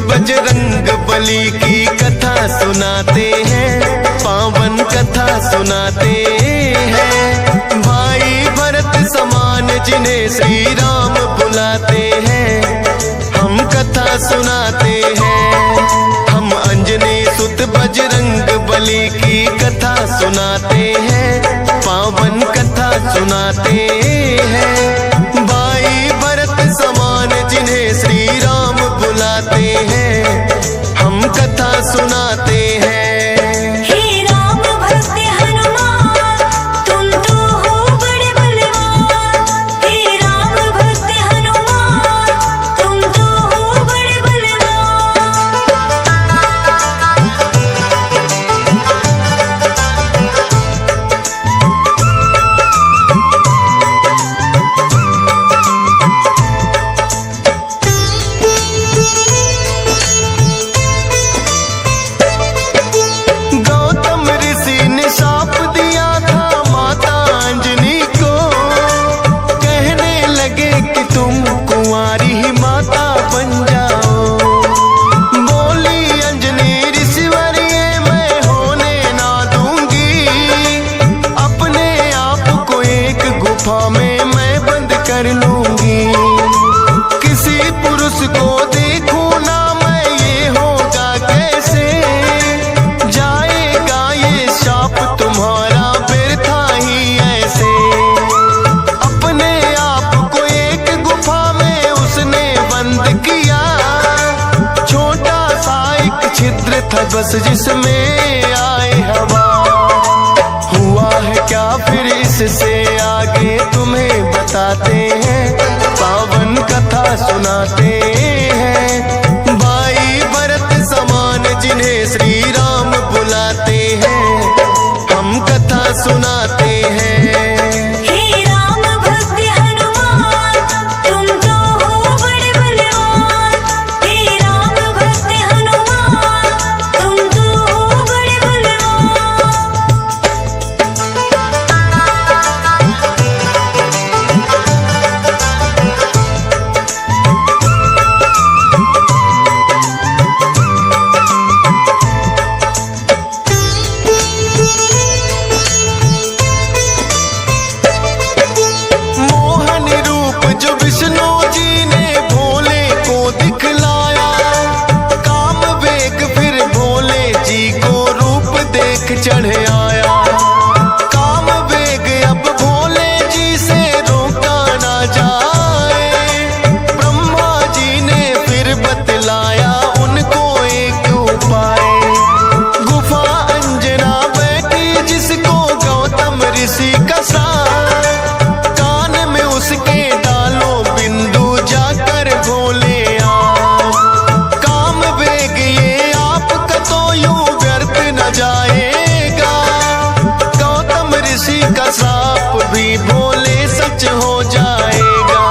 बजरंग बली की कथा सुनाते हैं, पावन कथा सुनाते हैं। भाई भरत समान जिन्हें श्री राम बुलाते हैं, हम कथा सुनाते हैं। हम अंजनी सुत बजरंग बली की कथा सुनाते हैं, पावन कथा सुनाते हैं। भाई भरत समान जिन्हें श्री राम बुलाते हैं, हम कथा सुनाते हैं। बस जिसमें आए हवा, हुआ है क्या फिर इससे आगे तुम्हें बताते हैं, पावन कथा सुनाते हैं। भाई भरत समान जिन्हें श्री राम बुलाते हैं, हम कथा सुनाते हैं। चढ़ आया काम वेग, अब भोले जी से रोका ना जाए। ब्रह्मा जी ने फिर बतलाया उनको एक उपाय, गुफा अंजना बैठी जिसको गौतम ऋषि का साथ, कान में उसके डालो बिंदु जाकर भोले आप। काम वेग ये आपका तो यूं व्यर्थ न जाए, का साप भी भोले सच हो जाएगा।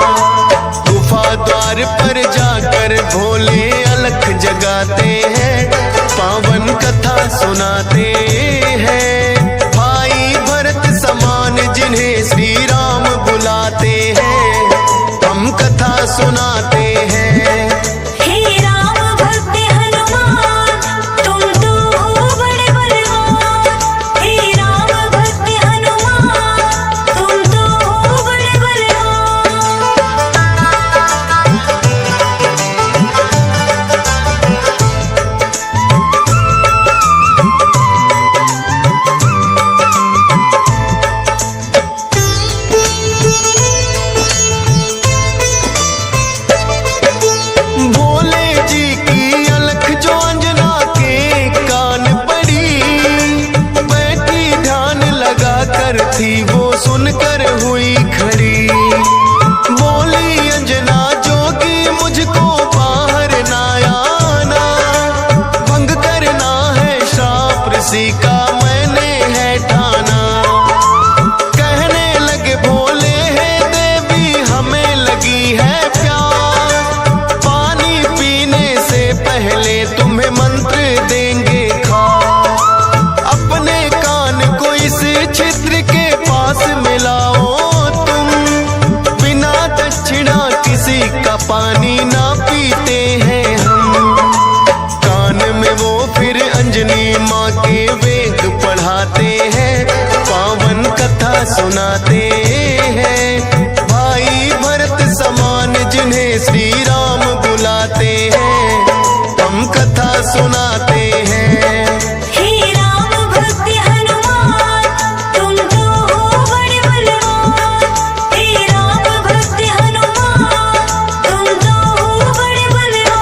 गुफा द्वार पर जाकर भोले अलख जगाते हैं, पावन कथा सुनाते हैं। भाई भरत समान जिन्हें श्री राम बुलाते हैं, हम कथा सुनाते हैं। थी वो सुनकर हुई खड़ी, बोली अंजना जोगी मुझको बाहर ना आना, भंग करना है श्राप ऋषि का मैंने है ठाना। कहने लगे भोले है देवी हमें लगी है प्यास, पानी पीने से पहले तुम्हें मंत्र देंगे खास। अपने कान को इस छिद्र के पास मिलाओ तुम, बिना दक्षिणा किसी का पानी ना पीते हैं हम। सुनाते हैं। भाई भरत समान जिन्हें श्री राम बुलाते हैं, हम कथा सुनाते हैं। हे राम भक्त हनुमान, तुम तो हो बड़े बलवान। हे राम भक्त हनुमान, तुम तो हो बड़े बलवान।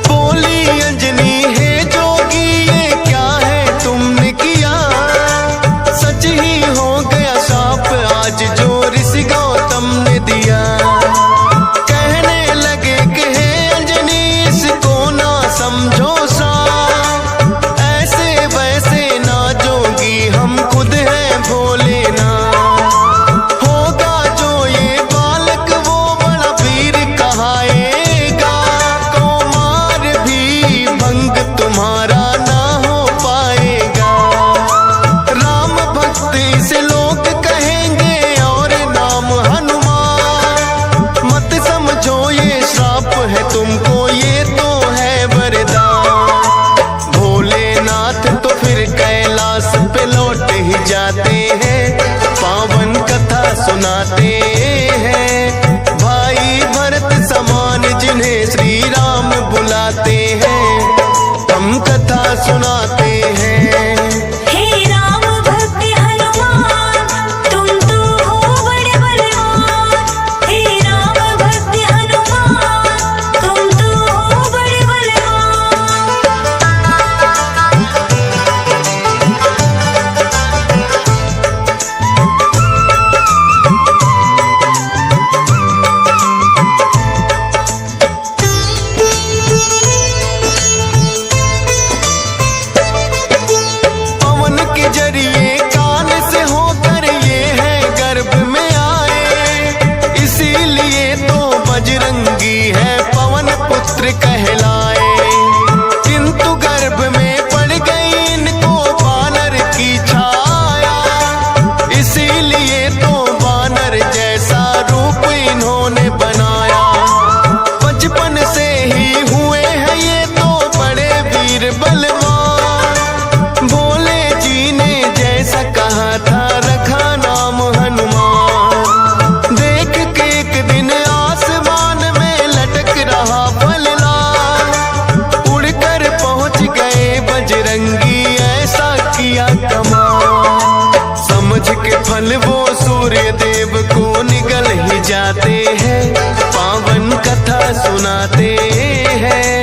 बोली अंजनी है जोगी, ये क्या है तुमने किया? सच ही हो गया शाप आज जो ऋषि गौतम ने दिया। कहने लगे कि हे अंजनी इसको ना समझो सा, ऐसे वैसे ना जोगी हम खुद हैं भोले ना। होगा जो ये बालक वो बड़ा वीर कहाएगा, कौमार भी भंग तुम्हारा ना हो पाएगा। राम भक्त इसे लोग कहेंगे और नाम हनुमान, मत समझो ये श्राप है तुमको, ये तो है वरदान। भोलेनाथ तो फिर कैलाश पे लौट ही जाते हैं, पावन कथा सुनाते हैं। भाई भरत समान जिन्हें श्री राम बुलाते हैं, हम कथा सुनाते हैं। हे राम भक्त हनुमान, तुम तो हो बड़े बलवान। हे राम भक्त हनुमान, तुम तो हो बड़े बलवान। पवन के जरिए कान से होकर ये है गर्भ में आए, इसीलिए तो बजरंगी है पवन पुत्र कहलाए। किंतु गर्भ में पड़ गई इनको वानर की छाया, इसीलिए तो वानर जैसा रूप इन्होंने बनाया। बचपन से ही हुए हैं ये तो बड़े वीर बलवान, भोले जी ने जैसा कहा था रखा नाम हनुमान। देख के एक दिन आसमान में लटक रहा फलदार, उड़कर पहुंच गए बजरंगी ऐसा किया कमाल। समझ के फल वो सूर्य देव को निगल ही जाते हैं, पावन कथा सुनाते हैं।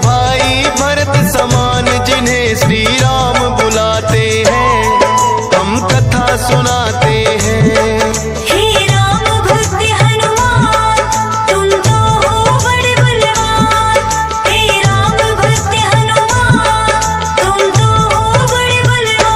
भाई भरत समान जिन्हें श्री राम बुलाते हैं, हम कथा सुनाते हैं। हे राम भक्त हनुमान, तुम तो हो बड़े बलवान। हे राम भक्त हनुमान, तुम तो हो बड़े बलवान।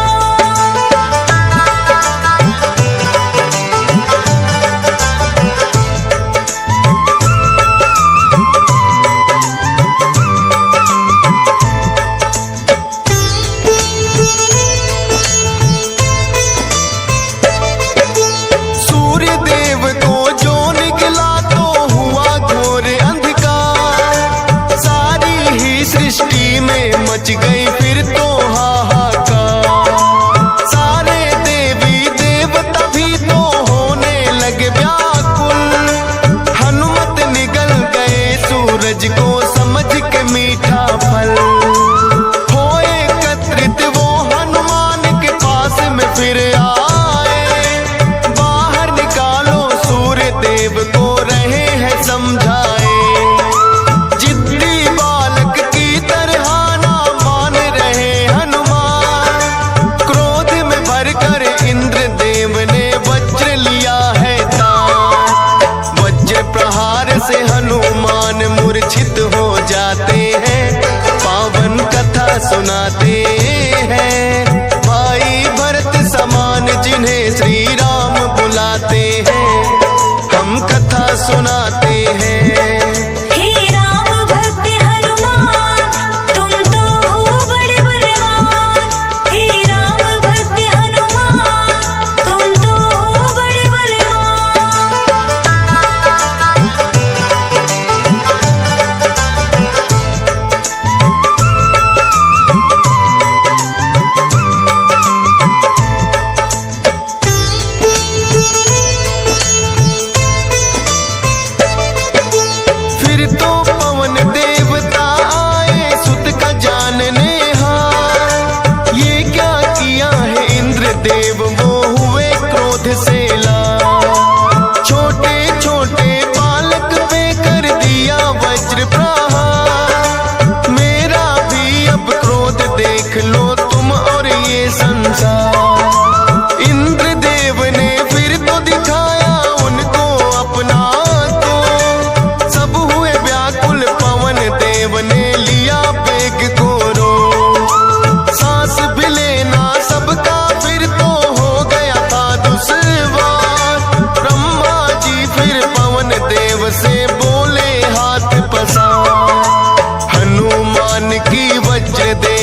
सूर्य देव को जो निकला तो हुआ घोर अंधकार, सारी ही सृष्टि में मच गई फिर तो हाहाकार। सारे देवी देवता भी तो होने लगे व्याकुल, हनुमत निगल गए सूरज को समझ के मीठा फल। हो एकत्रित वो हनुमान के पास में फिर आए, बाहर निकालो सूर्य देव को रहे हैं समझाए। जिद्दी बालक की तरह ना मान रहे हनुमान, क्रोध में भरकर इंद्र देव ने वज्र लिया है तान। वज्र प्रहार से हनुमान मूर्छित हो जाते हैं, पावन कथा सुनाते हैं। भाई भरत समान जिन्हें श्री राम बुलाते हैं, हम कथा सुनाते हैं। हे राम भक्त हनुमान, तुम तो हो बड़े बलवान। हे राम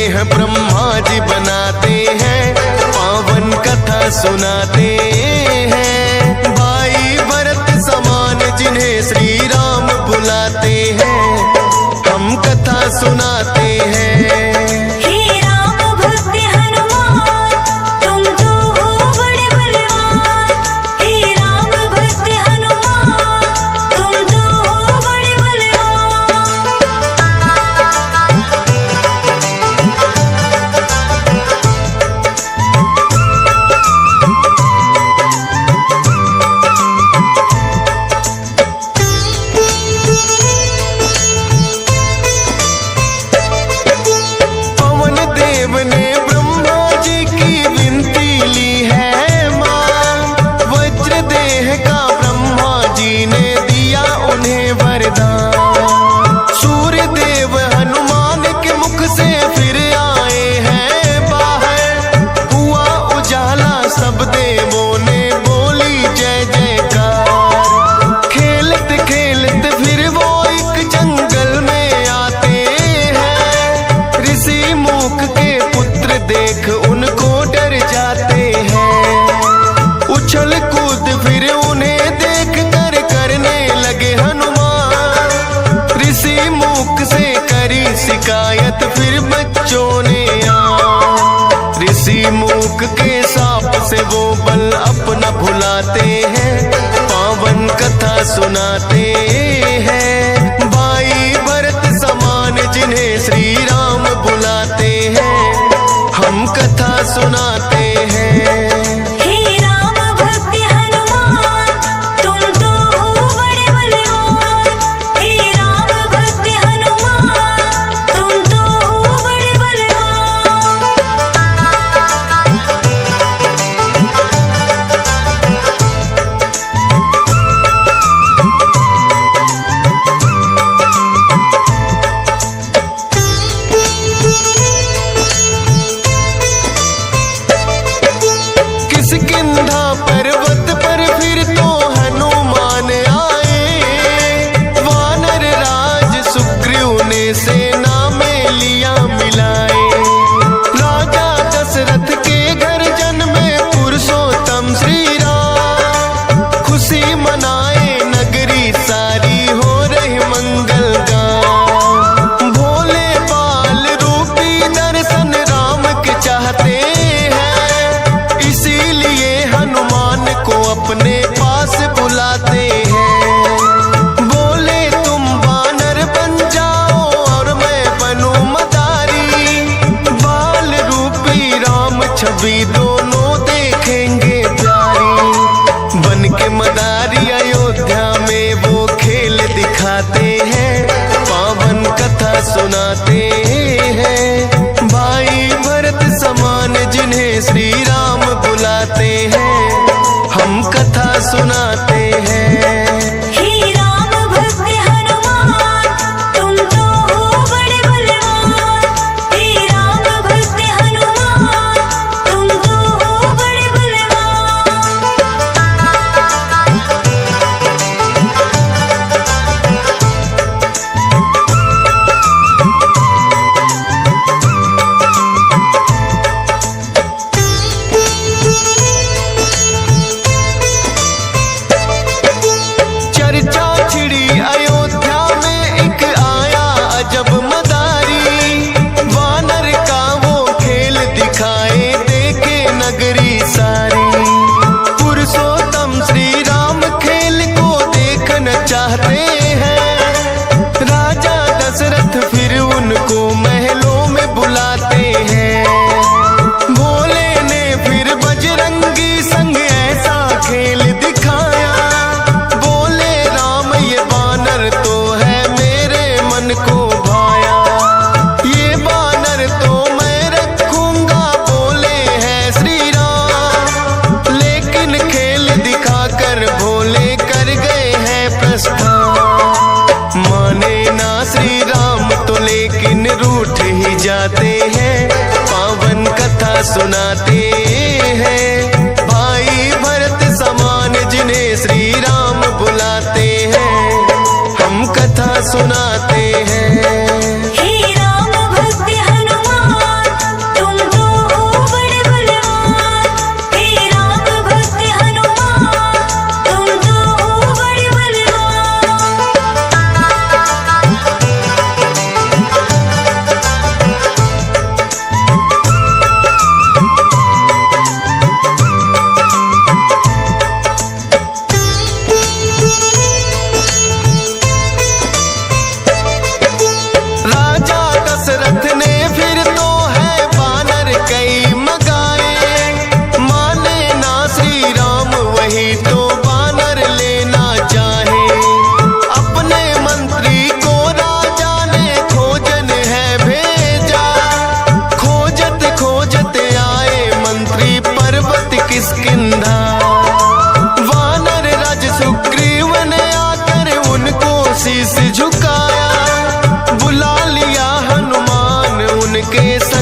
हैं ब्रह्मा जी बनाते हैं, पावन कथा सुनाते हैं। भाई भरत समान जिन्हें श्री राम बुलाते हैं, हम कथा सुनाते हैं। हे राम भक्त हनुमान तुम तो हो बड़े बलवान। हे राम भक्त हनुमान तुम तो हो बड़े बलवान। पवन देव ने ब्रह्मा जी की विनती ली है मां, वज्र देह का ब्रह्मा जी ने दिया उन्हें वरदान। सूर्य देव हनुमान के मुख से फिर आए हैं बाहर, हुआ उजाला सब देवों ने बोली जय जयकार। खेलते खेलते फिर वो एक जंगल में आते हैं, ऋषि मूक के पुत्र देख उनको डर जाते हैं। उछल कूद फिर उन्हें देख कर करने लगे हनुमान, ऋषि मूक से करी शिकायत फिर बच्चों ने ऋषि मूक के साप से वो बल अपना भुलाते हैं, पावन कथा सुनाते हैं। भाई भरत समान जिन्हें श्री राम बुलाते हैं, हम कथा सुनाते हैं। हे राम भक्त हनुमान तुम तो हो बड़े बलवान। हे राम भक्त हनुमान तुम तो हो बड़े बलवान। किष्किंधा पर्वत पर फिर तो हनुमान आए, वानर राज सुग्रीव ने सेना में लिया मिलाए। राजा दशरथ के घर जन्मे पुरुषोत्तम श्री राम, खुशी मनाए नगरी सारी हो रही मंगल गान। भोले बाल रूपी दर्शन राम के चाहते हैं, इसीलिए हनुमान को अपने पास बुलाते हैं। बोले तुम वानर बन जाओ और मैं बनूं मदारी, बाल रूपी राम छवि दोनों देखेंगे प्यारी। बन के मदारी अयोध्या में वो खेल दिखाते हैं, पावन कथा सुनाते हैं। भाई भरत समान जिन्हें श्री राम बुलाते हैं, हम कथा सुनाते हैं। हे राम भक्त हनुमान तुम तो हो बड़े बलवान। हे राम भक्त हनुमान तुम तो हो बड़े बलवान। चर्चा छिड़ी अयोध्या में एक आया अजब मदारी, वानर का वो खेल दिखाए देखे नगरी सारी। पुरुषोत्तम श्री राम खेल को देखना चाहते हैं, राजा दशरथ फिर उनको महलों में बुलाते हैं। भोले ने फिर बजरंगी संग ऐसा खेल दिखाया, बोले राम ये बानर तो है मेरे मन को भाया। ये बानर तो मैं रखूंगा बोले हैं श्री राम, लेकिन खेल दिखाकर भोले कर गए हैं प्रस्थान। माने ना श्री राम तो लेकिन रूठ ही जाते हैं, पावन कथा सुनाते हैं। भाई भरत समान जिन्हें श्री राम बुलाते हैं, हम कथा सुनाते हैं। हे राम भक्त हनुमान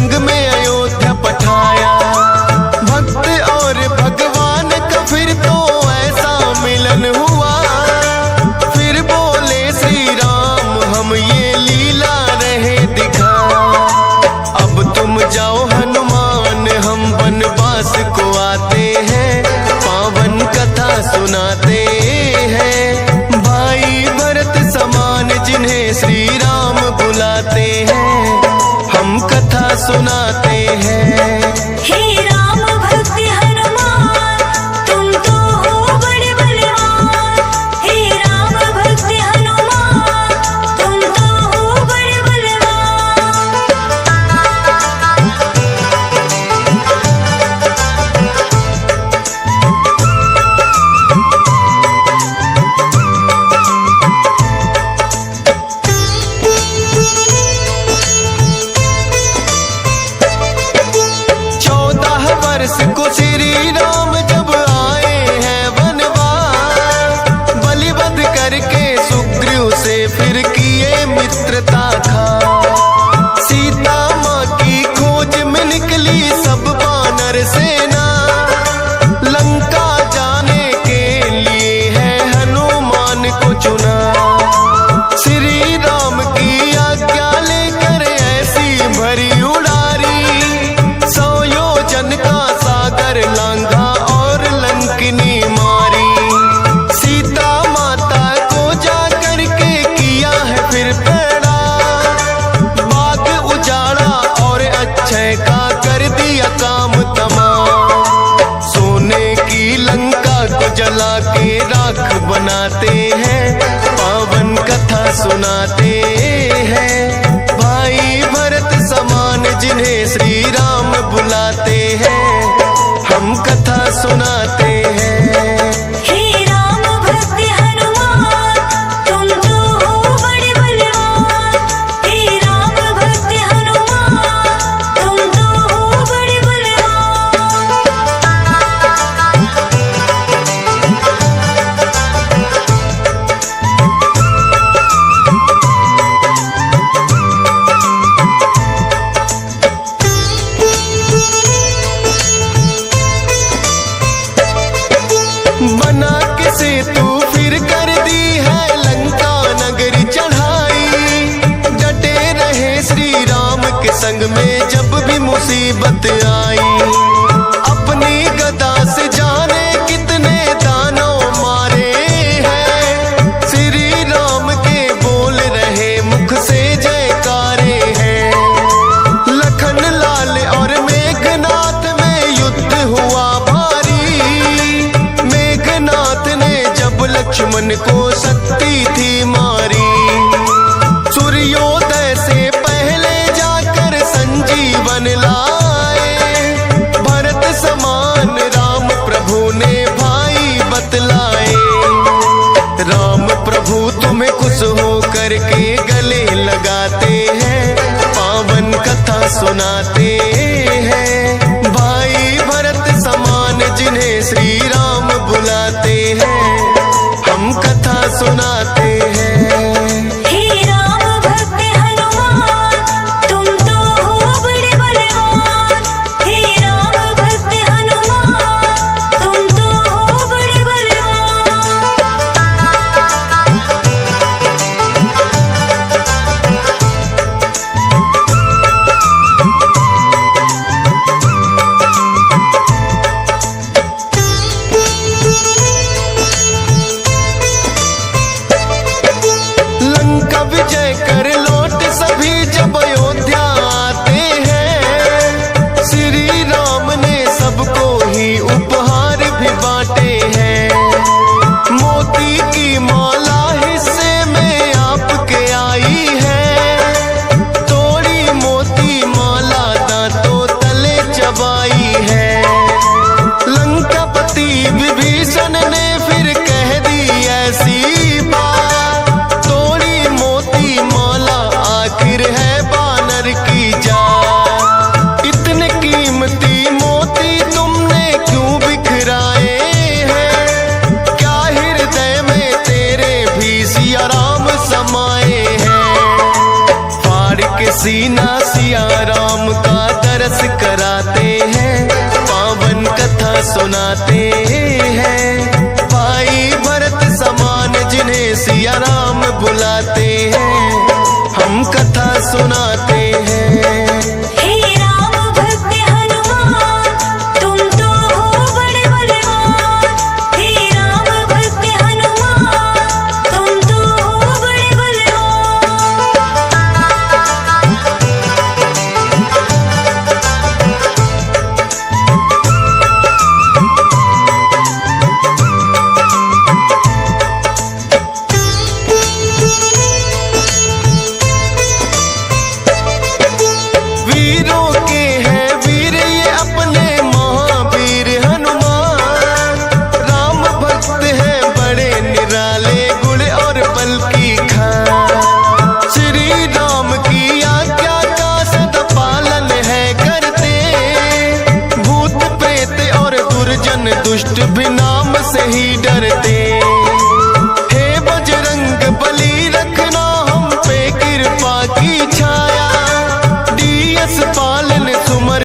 संग में अयोध्या पठाया। भक्त और भगवान का फिर तो ऐसा मिलन हुआ। फिर बोले श्री राम हम ये लीला रहे दिखा। अब तुम जाओ हनुमान हम वनवास को आते हैं, पावन कथा सुनाते हैं। भाई भरत समान जिन्हें श्री राम बुलाते हैं, हम कथा सुनाते हैं। हे राम भक्त हनुमान तुम तो हो बड़े बलवान। हे राम भक्त हनुमान तुम तो हो बड़े बलवान। वर्ष को श्री राम जब आए हैं वनवास, बलिवध करके सुग्रीव से फिर किए मित्रता खा। सीता माँ की खोज में निकली सब वानर सेना, लंका जाने के लिए है हनुमान को चुना। श्री राम की आज्ञा लेकर ऐसी भरी उड़ारी, का सागर लांघा और लंकिनी मारी। सीता माता को जाकर के किया है फिर पैड़ा, बाग उजाड़ा और अक्षय का कर दिया काम तमाम। सोने की लंका को जला के राख बनाते हैं, पावन कथा सुनाते हैं। भाई भरत समान जिन्हें श्री राम बुलाते हैं, हम कथा सुनाते हैं। हे राम भक्त हनुमान तुम तो हो बड़े बलवान। हे राम भक्त हनुमान तुम तो हो बड़े बलवान। बना के सेतु फिर कर दी है लंका नगरी चढ़ाई। डटे रहे श्री राम के संग में जब भी मुसीबत आई। अपनी गदा से जाने कितने दानव मारे हैं, श्री राम के बोल रहे मुख से जयकारे हैं। लखन लाल और मेघनाथ में युद्ध हुआ भारी। मेघनाथ ने जब लक्ष्मण को शक्ति थी मारी, सूर्योदय से पहले जाकर संजीवन लाए। भरत समान राम प्रभु ने भाई बतलाए। राम प्रभु तुम्हें खुश हो करके गले लगाते हैं, पावन कथा सुनाते हैं। भाई भरत समान जिन्हें श्री राम बुलाते हैं, हम कथा सुनाते हैं। हे राम भक्त हनुमान तुम तो हो बड़े बलवान। हे राम भक्त हनुमान तुम तो हो बड़े बलवान। दरस कराते हैं, पावन कथा सुनाते हैं। भाई भरत समान जिन्हें सिया राम बुलाते हैं, हम कथा सुनाते हैं। हे राम भक्त हनुमान, तुम तो हो बड़े बलवान। हे राम भक्त हनुमान, तुम तो हो बड़े बलवान। वीरों के हैं वीर ये अपने महावीर हनुमान। राम भक्त हैं बड़े निराले, गुण और बल की खान। श्री राम की आज्ञा का सदा पालन है करते, भूत प्रेत और दुर्जन दुष्ट भी नाम से ही डरते।